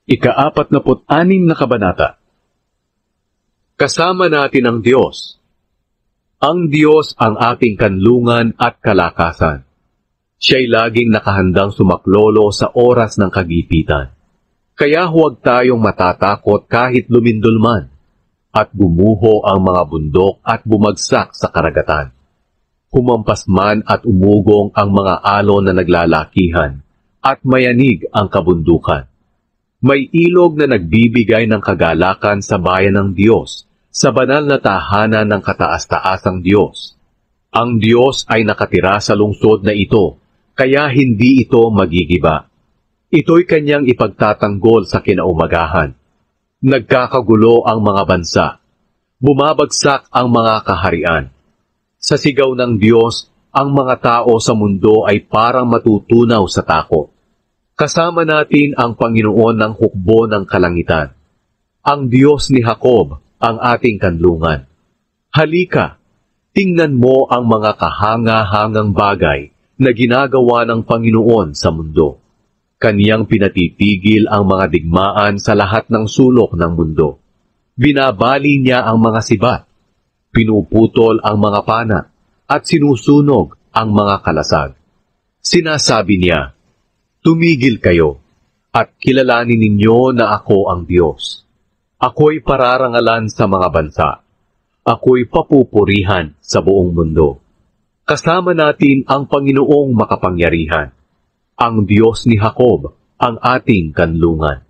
Ika-46 na kabanata. Kasama natin ang Diyos. Ang Diyos ang ating kanlungan at kalakasan. Siya'y laging nakahandang sumaklolo sa oras ng kagipitan. Kaya huwag tayong matatakot kahit lumindol man, at gumuho ang mga bundok at bumagsak sa karagatan. Humampas man at umugong ang mga alon na naglalakihan, at mayanig ang kabundukan. May ilog na nagbibigay ng kagalakan sa bayan ng Diyos, sa banal na tahanan ng kataas-taasang Diyos. Ang Diyos ay nakatira sa lungsod na ito, kaya hindi ito magigiba. Ito'y kanyang ipagtatanggol sa kinaumagahan. Nagkakagulo ang mga bansa. Bumabagsak ang mga kaharian. Sa sigaw ng Diyos, ang mga tao sa mundo ay parang matutunaw sa takot. Kasama natin ang Panginoon ng hukbo ng kalangitan. Ang Diyos ni Jacob, ang ating kanlungan. Halika, tingnan mo ang mga kahanga-hangang bagay na ginagawa ng Panginoon sa mundo. Kaniyang pinatitigil ang mga digmaan sa lahat ng sulok ng mundo. Binabali niya ang mga sibat, pinuputol ang mga pana, at sinusunog ang mga kalasag. Sinasabi niya, "Tumigil kayo, at kilalanin ninyo na ako ang Diyos. Ako'y pararangalan sa mga bansa. Ako'y papupurihan sa buong mundo." Kasama natin ang Panginoong makapangyarihan, ang Diyos ni Jacob, ang ating kanlungan.